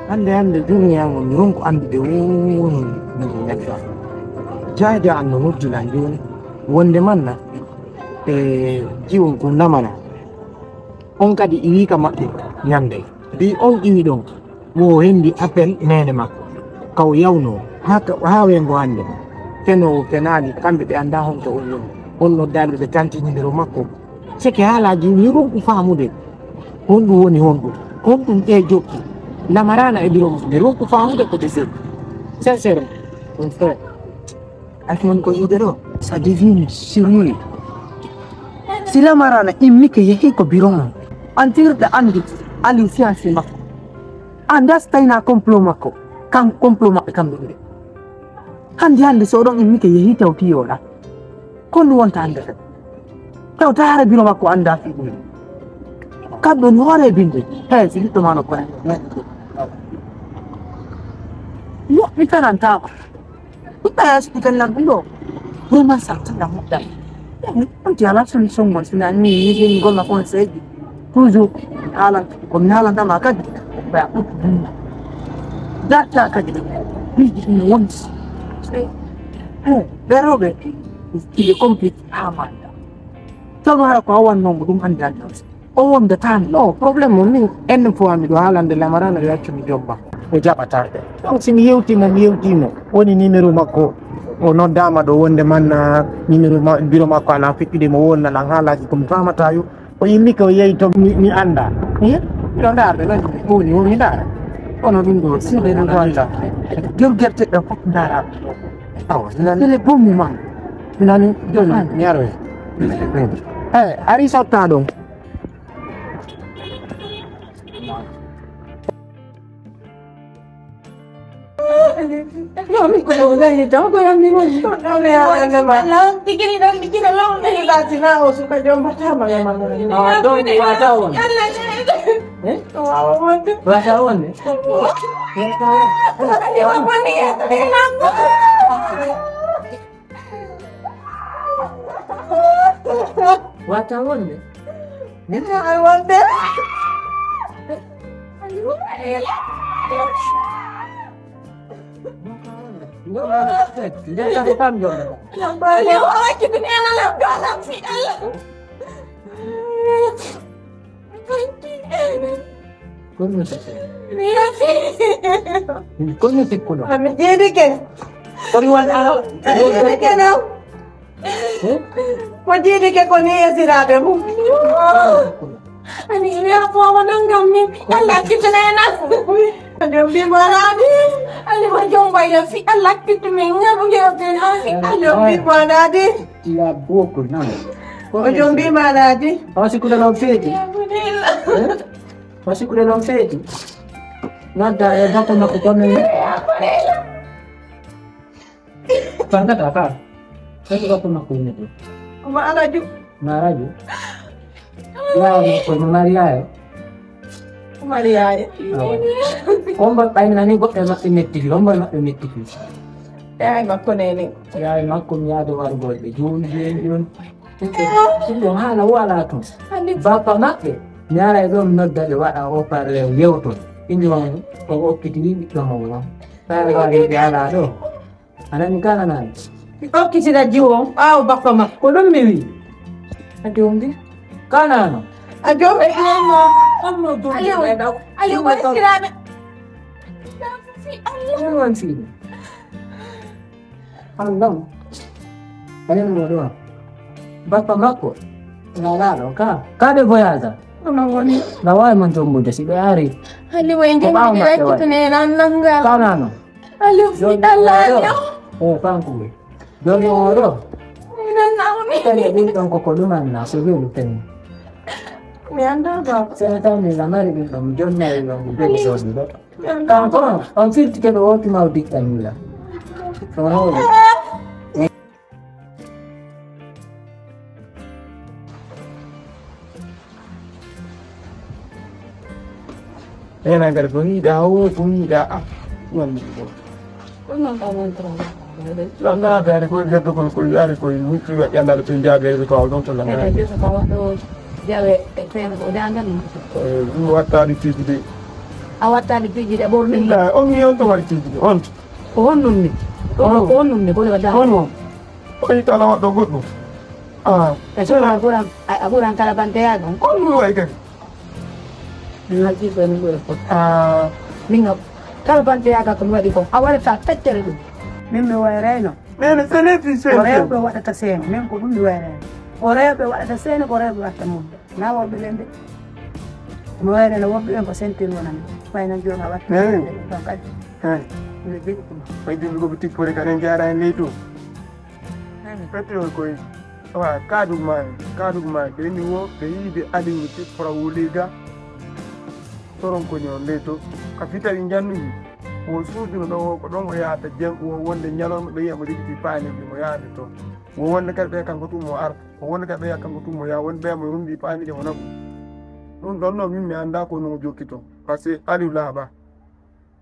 hande duniya mo ronko andude woni no neɗɗo jayde an no noddula joni wonde manna jiwon ko namana on kadi iwi ka maɓɓe ñande mbi on iwi ɗon wo hendi appel nene makko kaw yawno ha wengo hande teno tenali kamɓe ɓe anda honto on woni on noddaɓe ɓe tantinidiro makko seke haalaji wi ronko famude honɗum woni honɗum honɗum ƴe jokki lamarana e biro mum ronko famude ko de sed sincèrement mon frère asmon ko yiide ɗo ça devine sur lui si lamarana immi ko yehi ko biro mum antirɗe andi science makko anda so tawina complot makko kan complot maɓɓe kamɓe ɓe hande so oɗon immi ko yehi taw tiyoɗa kon ɗum wonta hande tan taw taara biro makko anda fi ɗum kamɓe no hoore binde hey si ɓiɗɗo ma no koye mi tarantama ɓiɗɗa yaspitallan ɗum ɗo vraiment sartana moƴƴani onti ala solution mon sina ni yigin golma conseil toujours halan komi haalantama kadi ɓaya ɓuɗɗu datta kadi miiji ɗum wonti ɓe rewɓe iɓe complique ha manda taw hara ko hawannongo ɗum andi andi o wondatan no probléme mum min enne fois miɗo haalande lamarana ɓe accumi jobba o jaɓatade donc somi yewtimo woni numéro makko o noddama ɗo wonde manna numéro bureau makko ala feƴƴude mo wonnanan haalaji komi famata yo o yimmi ko yeeyi to mi anda miɗo darde nani woni womi daara kono ɗum ɗo siɗeɗoanta jom guerteɗe fof dara tele bommi ma nani joni mi aroye ari sotta ɗon no, mi quello che già con anni non dikira lawan ne lati na o suka jom pertama ya mana ah dong wartawan wartawan ne wartawan ne I want that Jangan dipanggil. Yang banyak orang kita ni alam dalam si alam. Kau mesti. Ni apa? Kau mesti kuno. Kami jadi ke? Koriwan awak. Jadi ke nak? Kau jadi ke kau ni asirada mu? Ani ini apa awak nanggam ni? Allah kita enak. Ada mana ni? Ali macam bayar si Allah kita menga begitu ni. Ali mana ni? Dia buku nama. Macam mana ni? Masih kuda lompat. Masih kuda lompat. Nada ya datang nak kau ni. Pernah tak kah? Saya juga pernah kau ni tu. Mana ju? Mana ju? Ya, kau Maria. Maria. Komba tayo na ni gok na simetik, komba na simetik. Ay makko nene. Ay makko niya do arbol. Jun. Sino hala wala to. Bapa nakke. Nyara do nodda de wada o parle yewto. Indi wang o kitini to mo. Tare wali ala do. Ana ni kana nan. O kitida jiwo. Ah bapa makko do miwi. Adi undi. Kana no. Aduh, kamu tu. Ayo, istirahat. Jangan sini. Andam. Ayo dua. Bapak makku. Nalaro ka. Kade voyada. Nangoni. Lawai mantum muda si hari. Ali wain jangan kita ni nangga. Kana no. Ayo, Allah. Oh, pangku. Doni oro. Nangoni. Kaya bintang kokoluman na sebelum ten. Mianda ba? Saya tahu ni lama ni belum jodoh belum beres sudah. Kamu kau, angkit kita bawa tu mau diktan mula. Kau agar bunyi dah, Wan. Kau nak tahu terang. Langgar dari kau jatuh kau dari kau lucu yang dari penjaga itu kau dong tu langgar. Dia we udah kan. Buat tadi sih. a wattani piiji ɗe ɓorni illa on yon to war piiji on ko honnum ni ko honnum ni ko waɗa on o yitala waɗɗo goɗɗum e so a ɓuran kala banteyaga on ɗum way kadi min halti ko min ɓuri fot min kala banteyaga ko mi waɗi ko a waɗata feccere ɗum min mi wayrayno nene senefi o rewɓe waɗata seeno min ko ɗum mi wayrayno o rewɓe waɗata seeno ko rewɓe waɗata mumde na worɓe ɓen de mi wayrano woɓɓe ɓen ko sentir wonami wayno joni a watta ɗon kadi mi jiɗi ɗum waydimi koɓe tippore kadi jara e ley to petrol koye wa kaaduguma ɓeni wo ɓe yiide alimu tippora wuliga toron koni on ley to ka fitawi jannuji wo suuduno ɗo ko ɗon o yahata jeng wo wonde ñalawma ɓe yiya mo riggiti paaniji mo yahde toon wo wonde kadi ɓe kanko tum mo ara o wonde kadi ɓe yiya kanko tum mo yaha wonde ɓe mo rumdi paaniji mo nafu ɗum ɗon noon min mi annda ko no jokki toon par ce que aliou laaɓa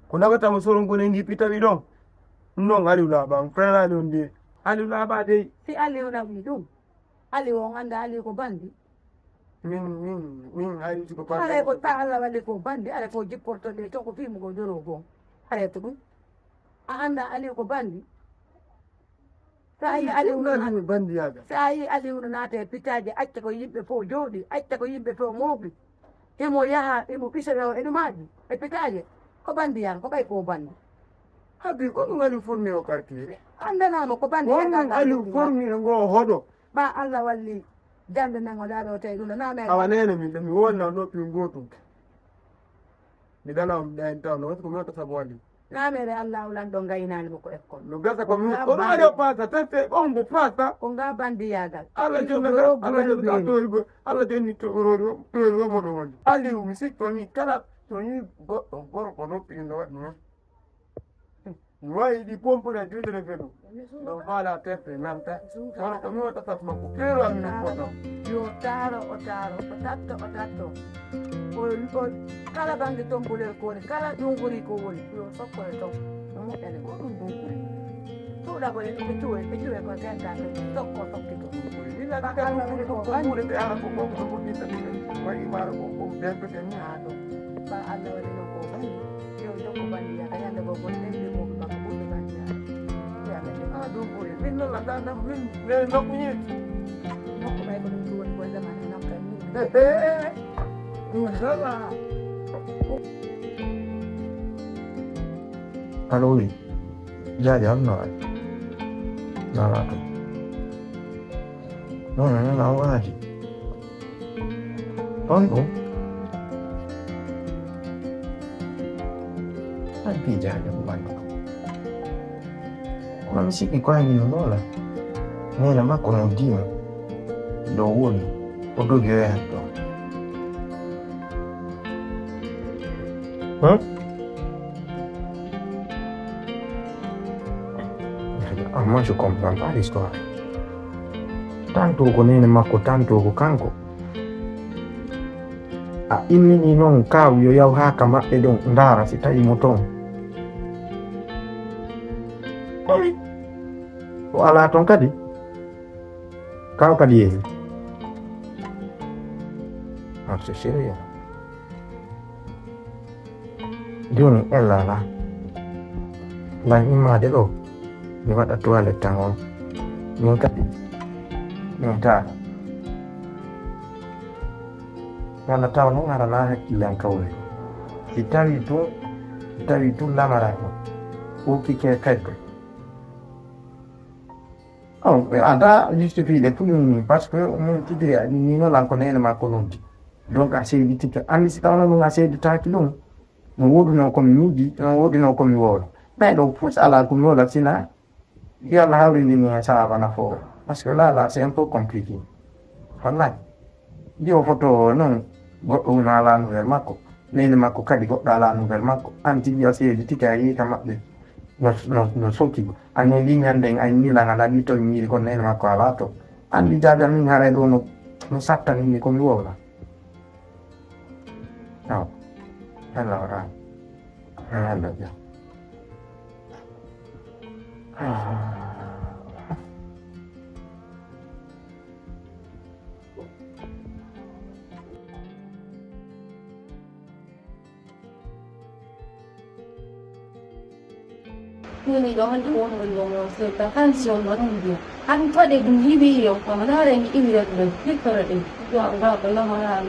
ko nagatamo soron gone ndi pitawi ɗon ɗum ɗon aliou laaɓa mi frenali on ndi aliou laaɓa dey si aliou naɓi ɗum aliou on annda aliou ko bandi min hayri siko ala ko ta Allah waɗi ko bandi ala ko jipportoɗe to ko fimo ko doro goo ala to ɗum a annda aliou ko bandi sa yi aliou ɗum bandi yaga sa yi aliou no naata e pitaje acca ko yimɓe fof jooɗi acca ko yimɓe fof mooɓi emo yaha emo ɓisaɓe o eno maaji e pitaje ko bandi yan ko ɓay ko bandi habi ko ɗum aliou formi o quartier anndanama ko bandi wonnon aliou formi no ngo hoɗo ɓa Allah walli jamde nango ɗaɗo tawi ɗum na men awa nene min ɗo mi wonna ɗo pin gotum mi ɗala mi ɗahen tawno wati ko mi watta saabu walli namere Allah ulan ɗo gaynani mo ko école no gasa ko mi oɗo waɗi o pasa tete on mo pasa ko nga bandiyagal Allah joni Allah joni toɓorori womoɗo woni aliou mi sikko mi kala to yi goɗɗo gorko noppino waɗi noon mi wawi ɗi pompure juɗere feɗum ɗon haala tefte namta kono ko mi watta sabu makko keero am min koɗo yo taaro o tatto o kala bange tombulel ko woni kala ɗunguri ko woni yo sokkore ton no moƴƴane ko ɗum ɗunguri tuuɗa ko ɓe cuwe ko tentaka sokko sokkito ɗunguri ɓe ara ko gonko to ɓurɗinta ɗumen waɗi maaro ko bentote ni ha ɗo ba Allah waɗi no ko bani yo jokko bandiya ka ñande goo gon ɗemɗi moɓe makko ɓurɗi bandiya ha ɗunguri min noon aɗa min nene nokku ñeeti nokku ɓay ko ɗum ɗum woni golle mane nokka ni ɗum sala allo oui jaaji am no waɗi nana to non nana waati on ɗum an pi jaaji am ɓandu kono mi sikki ko hanino loola nene makko no dima dow woni o dogi o yahat ɗo moi je comprends pas l'histoire tanto ko nene makko tanto ko kanko a immini noon kaw yo yaw ha ka maɓɓe ɗon ndaara si tawi mo toon o ala toon kadi kaw kadi yeehi c'est sérieux joni ella ala lay immade ɗo mi waɗa toilette tan on min kadi min taara walla tawa noon arana hakkillan kawle si tawi tun lamara ɗum ɓurtike kadi on ɓe ada justifiɗe puɗum par ce que min tidiri aɗi ninolan ko nene makko nonti donc a seyditike andi si tawno ɗum a seyditaki ɗum no woɗuno komi miiji no woɗuno komi woola ɓay ɗo pus ala komi woola sina yalla hawrindini hen sahaba nafo par ce que là c'est un peu compliqué wallahi ndi o photo noon goɗɗo uno ala nouvelle makko nene makko kadi goɗɗo ala nouvelle makko an tigi a seyditike a yiita maɓɓe no sokki ane li ñanden ay nilan ala ɗi to ñiiri kon nene makko ala to andi jaabi amin haray ɗo no sattanimi komi wowla aw Allah ora Allah ja Ini jangan diomong-omong serta kan siapa dia. Kan tu ada gini yo, kalau ada yang ini dia tu, kita ada. Yo enggak belum malam.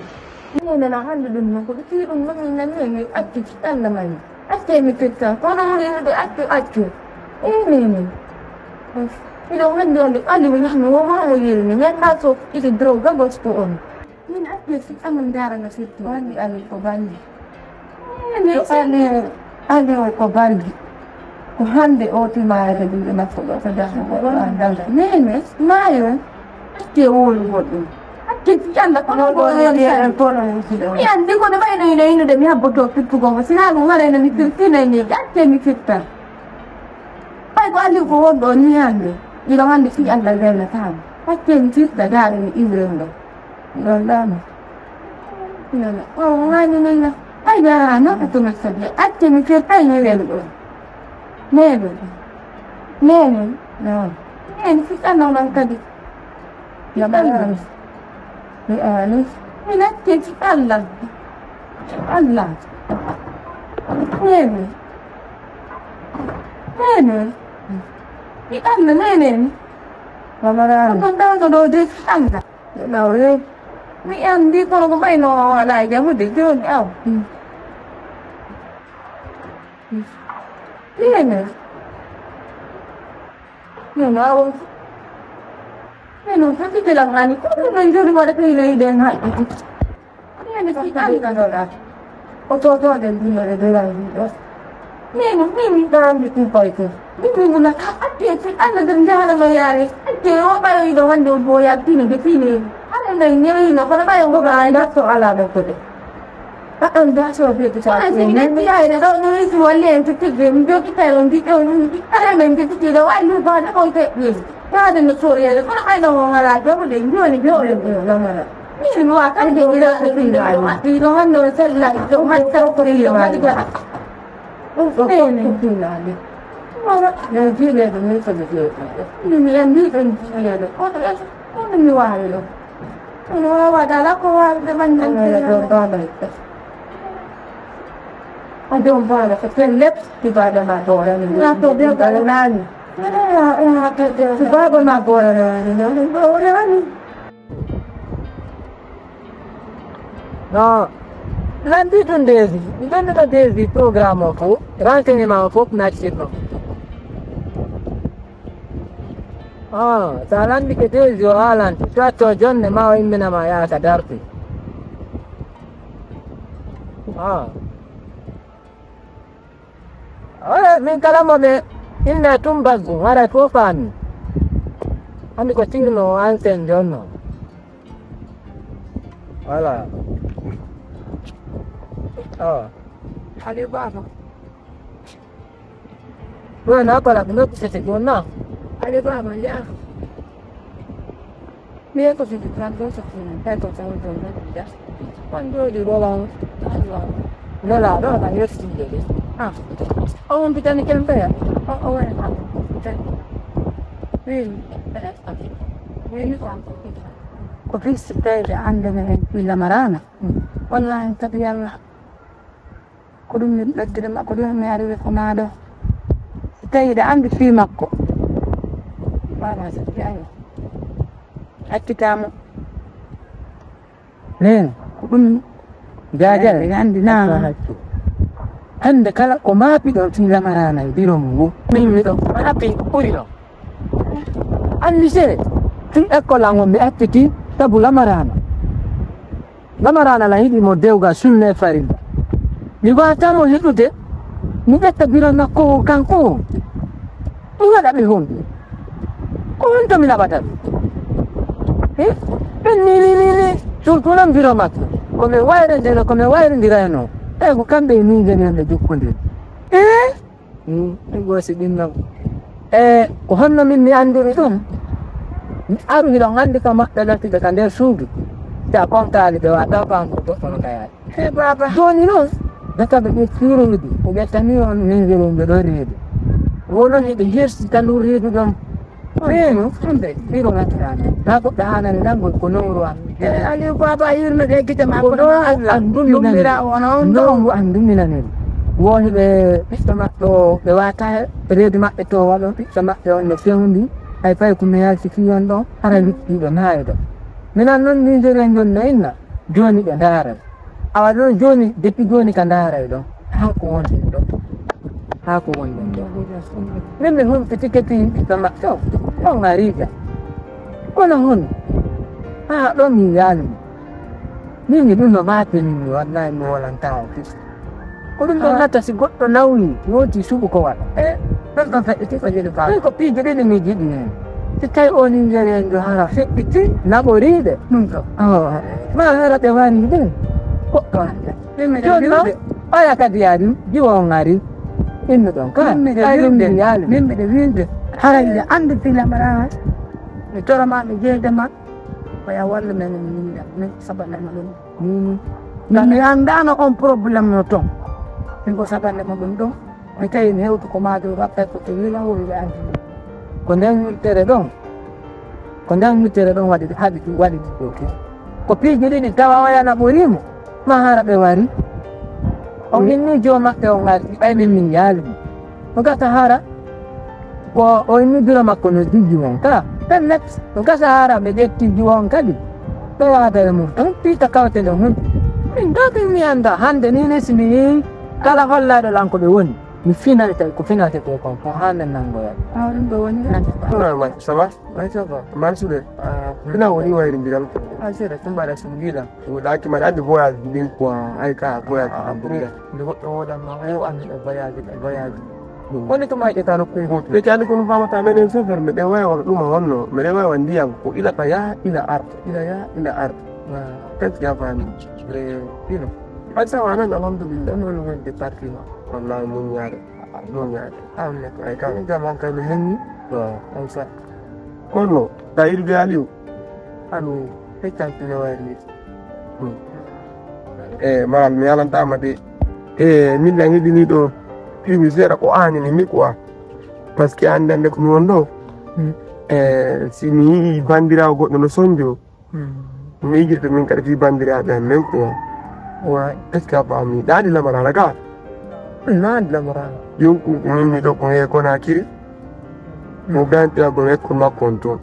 Ini dah nak dulu nak kita rumah ni aktif kan namanya. Aktif kita. Kalau hari ada aktif. Ini. Ini orang dia ada yang ngomong ini kan masuk itu droga gospel. Ini aktif kita mendarah nasi tu. Ini ada kobandi. Ini ada kobandi. Kuhande oti maere di na foto sada andanda nene maere che olu bodu che chanda kono go ne ancora mi andi ko ne vai nei de mi aboto pitu go sina go ngare ne mi tirtina ni gatte mi fitta pai go ali go do ni ande di lo andi fi anda della tam pa che mi fitta dare ni ibrendo non dame non oh ngani ni ai ba no tu mi sabbia atti mi fitta ni velo Nene, no. Nene, kita nong tadi. Ya benar. Ni minat kita Allah. Allah. Nene. Kita nene. Mamaran. Kau tahu tu dia tangga. Nào đi. Mấy em đi con có bay nó lại cái một tí chưa nhau. Ini no, tapi bilangan itu kan dari mana pilih dengan itu. Ini kita kan orang. Otot ada di mana dari itu. Ini dalam itu itu. Ini guna apa sih? Anda dengar apa ya? Kalau apa itu kan dia boya ini di sini. Anda ini nak apa yang bukan ada soal ada tu. Anda so itu sahaja. Nanti ada orang itu boleh untuk game dia kita nanti ada nanti kita ada pada kontak ni. Ada nak sorry ada kalau ada orang lagi boleh dia lama. Ini semua akan dia tidak. Di luar no selai itu macam pergi mana. Oh, ini tidak. Yang dia ni sahaja. Ini yang dia kan ada. Oh, ini wahai. Ini wahai dah kau ada banyak orang ada. Ada orang yang lep di pada makoran ini. Nato dia kalangan. Sebab makoran ini. No, nanti tu desi. Itu nanti desi program aku. Rancangan aku nak cipta. Salam dikit jualan. Cuaca John ni mau ini nama ya sadar tu. Minta lama me inna tumbagu ada tuan. Kami kecil no anten jono. Wala. Ada apa? Bukan apa lah, kenapa saya guna? Ada apa ya? Dia tu sih transport sekarang, saya tu tahu ya. Pandu di bawah, lah, kan dia sendiri. Oh, kita ni kan ya? Oh, ini kopi setelah anda bila marana. Wallahi tapi Allah. Kudum ladder mak kudum meari konado. Setelah anda fi makko. Mana saja. Akitamu. Len, kudum gagal dengan dinama. Anda kalau komapi dong sila marana biromu. Mimi dong, api puri dong. Andi sere. Tin ecco la ngombe attiti tabu la marana la hidi modeu ga sunne farinda ni guata mo hitude ni detta birana ko kanko inga da be hondi ko onto mi labata ni tultulam biromat come waire dirano ko kambe ni ngene jukkunde go sidinna ko hanno min mi andiri ton aru hilang andi kamak dalam tiga kandel sugi. Tak konta di bawah apa untuk kayak. Berapa? Doni lo. Dekat begini turun itu. Biasa ni orang ni belum berdiri. Orang ni biasa tanuri itu kan. Ini sampai biru nanti ada. Takut dahanan dan berkunuruan. Ali apa air mereka kita makan. Andum mila orang andum mila ni. woni ɓe ɓiɗɗo maɓɓe o ɓe wata reedu maɓɓe to waɗo ɓiɗɗo maɓɓe on no fewndi hay fayi ko mi yalti kiyon ɗo hara luttiɗo naayi ɗo minan noon nigérien jon no inna joni ɓe ndaaray awa ɗon joni depuis joni ka ndaaray ɗon ha ko wonɗen ɗo ha ko wonɗen ɗo min mi humpiti keti ɓiɗɗo maɓɓe o ɗon ariga kono hon ha ɗon mi yaalimi min mi ɗum no matinimi wallahi mi wolantawa fis ko ɗum ɗon natta si goɗɗo nawni woti suɓu ko waɗa ɗon ɗon feƴƴiti ko jiɗi faa ko piiji ɗiɗi mi jiɗi hen si tawi o nigérien jo hara feƴƴiti naɓoriɗe ɗum ɗo ma hara ɓe wari ɗe goɗɗo joni noon oya kadi yaari jiwo on ari innu ɗon ka min mbiɗe winde hara ɓe andi filamara mi toroma mi jeydema oya walla men min sabanema ɗum ngam mi andano on probléme no toon min ko sabanema ɗum ɗon mi tawi mi hewtu ko maado rappay ko to wila wowiɓe andi ko nden wittere ɗon waɗi haɗi waɗi ɗoki ko piiji ɗiɗi tawa oyana ɓorimo ma hara ɓe wari on inni jo maɓɓe on ari ɓaymin min yaalimo o gasa hara ko o inni dura makko no jijji won ka pen next o gasa hara ɓe ƴettiji won kadi ɓe waadare mum ɗon piita kawtele hun min dogin mi anda hande ni ne simi yehi kala hollaɗo lan ko ɓe woni mi finalta ko finalta to kon ko hande nangoya ɗum ɗo woni ça va mansude ina woni wayri mbiram seeɗa tum mbaɗa sum giɗam ɗaki maɗa andi voyage ndin ko ay ka voyage nde goɗɗo woɗanma hew andi ɗo voyage woni to mayƴeta nokkuye goto ɓe cani kono famata menen chauffeur meɗe waywa ɗuma wonno meɗe waywa ndiyam ko ilata ya ila arta ila arta qu'est-ce qui a fami ino ay sawa nan alhamdulillah noon wonde partima wallahi non yaade amne ko ay kam jaman kay no henni ay sa kono ta irde aliou anu feccantine wayri mal mi yalantama de min ɗan heɗini ɗo fimi seeɗa ko anini mi quoi par ce que andande komi won ɗo si mi yii bandirawo goɗɗo no sonjo mi yijirta min kadi fi bandiraɓe an men quoi wa est ce que a faami ɗaɗi lamarana ka naandi lamarana yonku ko mimmi ɗo ko he Conakry mo gantira ko hekkon makko on toon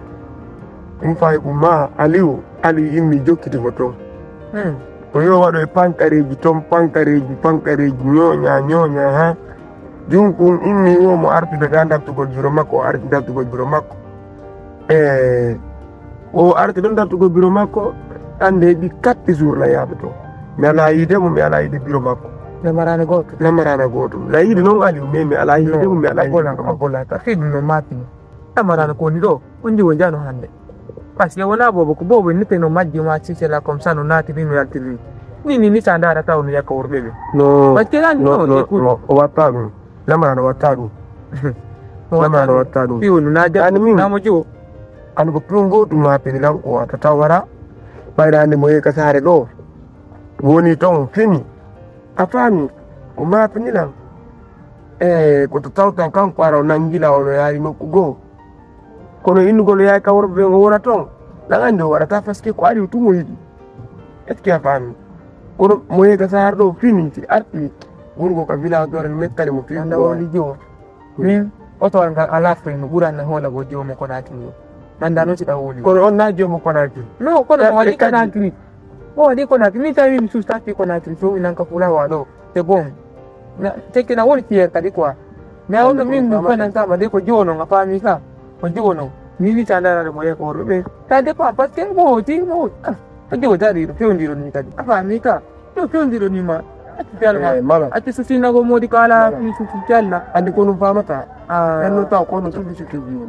ɗum fayi ko ma aliou immi jokkitimo toon ko yo waɗo e pankareji toon pankareji ñooña ha junkum immi womo artude ga dartugol bureau makko o arti dartugol bureau makko o arti ɗon dartugol bureau makko ande heeɓi 4 jours layaɓe to mi ala yidemo mi ala yide bureau makko lamarana goto layide noon aliou mais mi ala yidemo mi ala yidemo bollata fiɗum no matini lamarana ko woni ɗo on jiwo jano hande par ce que wona bobo ko bobo nite no majjima sicela comme ça no natiri no yaltiri ni sa ndara taw no yakka worɓe ɓe no par ce que rani o watta ɗum lamarana watta ɗum lamarana watta ɗum piwonu namo jiwo andi ko piw gotum ma penilan ko wata taw wara ɓayrande mo yehi ka saare ɗo woni ton fini a faami o mapinilan koto tawtan kanko ara o nanguila ono yaari nokku goo kono innugol yahay ka worɓe ɓe o wona toon ɗan andi o waɗata par ce que ko ari o tumo yiɗi est ce que a faami kono mo yehi ka saare ɗo fini si arti wongo ka village dore mekkade mo anda woni jiwo min otowal ngal ala fay no ɓuranno hoolago jiwo mo Conakry o nanda noon siɗa woli kono on na jiwo mo Conakry non kono o waɗi Conakry o waɗi Conakry min tawi mi sustaki Conakry so winanka fulawa ɗo c'est bon tekkina woni fier kadi quoi mais wonno min no fanantama de ko jiwo non a faami ka ko jiwo non min sa darade mo yehi ko worɓe ɓe ça dépend par ce que mo hoti o jiwo dariɗo fewndiro ni kadi a faami ka ɗo fewndiro ni ma acci so sinnago modi ko ala susi jalla andi ko ɗum famata enno taw kono tuɗi sikki jiwo